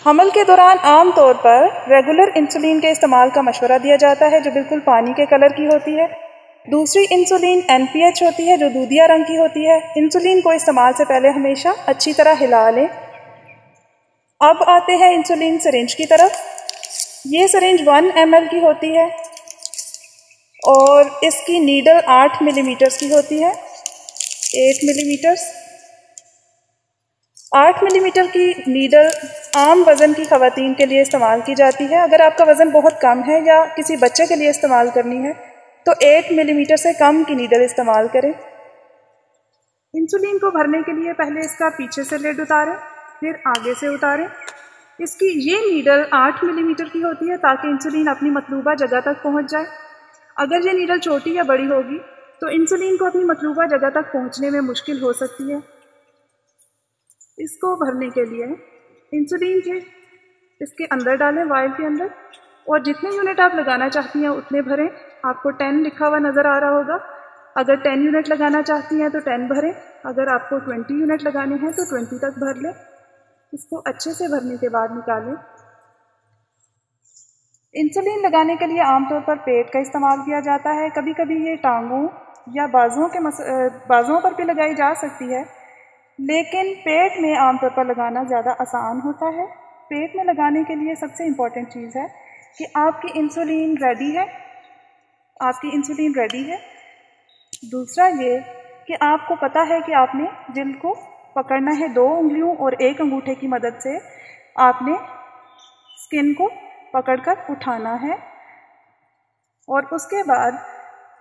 हमल के दौरान आम तौर पर रेगुलर इंसुलिन के इस्तेमाल का मशवरा दिया जाता है, जो बिल्कुल पानी के कलर की होती है। दूसरी इंसुलिन NPH होती है, जो दूधिया रंग की होती है। इंसुलिन को इस्तेमाल से पहले हमेशा अच्छी तरह हिला लें। अब आते हैं इंसुलिन सिरिंज की तरफ। ये सिरिंज 1 ml की होती है और इसकी नीडल 8 मिलीमीटर की होती है। 8 मिलीमीटर। 8 मिलीमीटर की नीडल आम वज़न की ख़वातीन के लिए इस्तेमाल की जाती है। अगर आपका वज़न बहुत कम है या किसी बच्चे के लिए इस्तेमाल करनी है तो 8 मिलीमीटर से कम की नीडल इस्तेमाल करें। इंसुलिन को भरने के लिए पहले इसका पीछे से लेड उतारें, फिर आगे से उतारें। इसकी ये नीडल 8 मिलीमीटर की होती है ताकि इंसुलिन अपनी मतलूबा जगह तक पहुँच जाए। अगर ये नीडल छोटी या बड़ी होगी तो इंसुलिन को अपनी मतलूबा जगह तक पहुँचने में मुश्किल हो सकती है। इसको भरने के लिए इंसुलिन के इसके अंदर डालें, वायल के अंदर, और जितने यूनिट आप लगाना चाहती हैं उतने भरें। आपको 10 लिखा हुआ नज़र आ रहा होगा। अगर 10 यूनिट लगाना चाहती हैं तो 10 भरें। अगर आपको 20 यूनिट लगाने हैं तो 20 तक भर लें। इसको अच्छे से भरने के बाद निकालें। इंसुलिन लगाने के लिए आमतौर पर पेट का इस्तेमाल किया जाता है। कभी कभी ये टांगों या बाजुओं पर भी लगाई जा सकती है, लेकिन पेट में आमतौर पर लगाना ज़्यादा आसान होता है। पेट में लगाने के लिए सबसे इम्पॉर्टेंट चीज़ है कि आपकी इंसुलिन रेडी है। आपकी इंसुलिन रेडी है। दूसरा ये कि आपको पता है कि आपने जिल्द को पकड़ना है 2 उंगलियों और 1 अंगूठे की मदद से। आपने स्किन को पकड़कर उठाना है और उसके बाद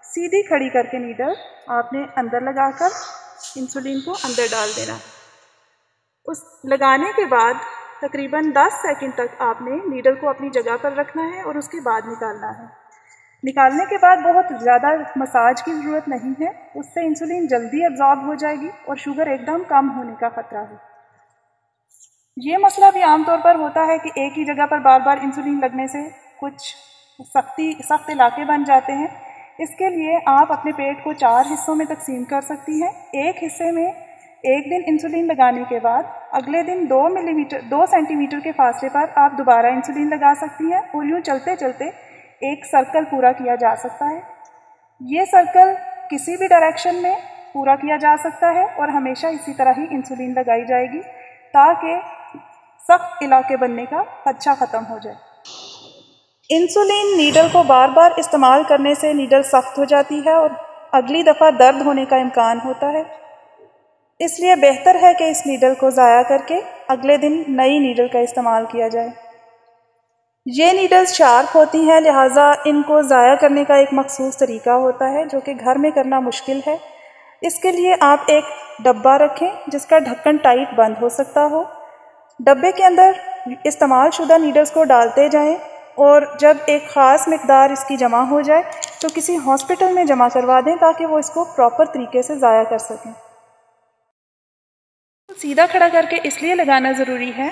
सीधी खड़ी करके नीडल आपने अंदर लगाकर इंसुलिन को अंदर डाल देना। उस लगाने के बाद तकरीबन 10 सेकंड तक आपने नीडल को अपनी जगह पर रखना है और उसके बाद निकालना है। निकालने के बाद बहुत ज़्यादा मसाज की ज़रूरत नहीं है, उससे इंसुलिन जल्दी एब्जॉर्ब हो जाएगी और शुगर एकदम कम होने का ख़तरा है। ये मसला भी आमतौर पर होता है कि एक ही जगह पर बार बार इंसुलिन लगने से कुछ सख्त इलाके बन जाते हैं। इसके लिए आप अपने पेट को 4 हिस्सों में तकसीम कर सकती हैं। एक हिस्से में एक दिन इंसुलिन लगाने के बाद अगले दिन 2 सेंटीमीटर के फासले पर आप दोबारा इंसुलिन लगा सकती हैं और यूँ चलते चलते एक सर्कल पूरा किया जा सकता है। ये सर्कल किसी भी डायरेक्शन में पूरा किया जा सकता है और हमेशा इसी तरह ही इंसुलिन लगाई जाएगी ताकि सख्त इलाके बनने का खदशा ख़त्म हो जाए। इंसुलिन नीडल को बार बार इस्तेमाल करने से नीडल सख्त हो जाती है और अगली दफ़ा दर्द होने का इम्कान होता है। इसलिए बेहतर है कि इस नीडल को ज़ाया करके अगले दिन नई नीडल का इस्तेमाल किया जाए। ये नीडल्स शार्प होती हैं, लिहाजा इनको ज़ाया करने का एक मखसूस तरीका होता है जो कि घर में करना मुश्किल है। इसके लिए आप एक डब्बा रखें जिसका ढक्कन टाइट बंद हो सकता हो। डब्बे के अंदर इस्तेमाल शुदा नीडल्स को डालते जाएं और जब एक ख़ास मिकदार इसकी जमा हो जाए तो किसी हॉस्पिटल में जमा करवा दें ताकि वो इसको प्रॉपर तरीके से ज़ाया कर सकें। सीधा खड़ा करके इसलिए लगाना ज़रूरी है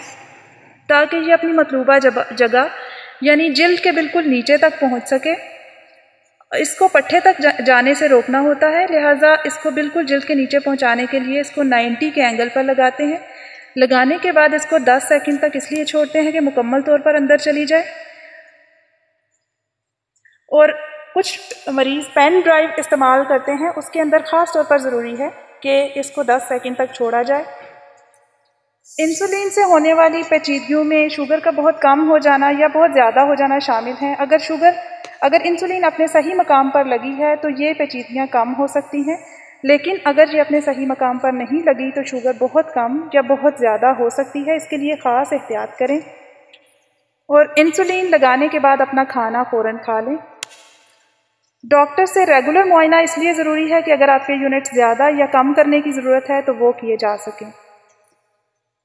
ताकि ये अपनी मतलूबा जगह यानी जिल्द के बिल्कुल नीचे तक पहुंच सके। इसको पट्टे तक जाने से रोकना होता है, लिहाजा इसको बिल्कुल जिल्द के नीचे पहुंचाने के लिए इसको 90 के एंगल पर लगाते हैं। लगाने के बाद इसको 10 सेकंड तक इसलिए छोड़ते हैं कि मुकम्मल तौर पर अंदर चली जाए। और कुछ मरीज़ पेन ड्राइव इस्तेमाल करते हैं, उसके अंदर ख़ास तौर पर ज़रूरी है कि इसको 10 सेकंड तक छोड़ा जाए। इंसुलिन से होने वाली पेचीदगियों में शुगर का बहुत कम हो जाना या बहुत ज़्यादा हो जाना शामिल है। अगर इंसुलिन अपने सही मकाम पर लगी है तो ये पेचीदगियाँ कम हो सकती हैं, लेकिन अगर ये अपने सही मकाम पर नहीं लगी तो शुगर बहुत कम या बहुत ज़्यादा हो सकती है। इसके लिए ख़ास एहतियात करें और इंसुलिन लगाने के बाद अपना खाना फ़ौरन खा लें। डॉक्टर से रेगुलर मुआयना इसलिए ज़रूरी है कि अगर आपके यूनिट ज़्यादा या कम करने की ज़रूरत है तो वो किए जा सकें।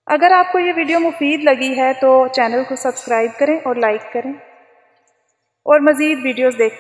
अगर आपको ये वीडियो मुफीद लगी है तो चैनल को सब्सक्राइब करें और लाइक करें और मज़ीद वीडियोज़ देखें।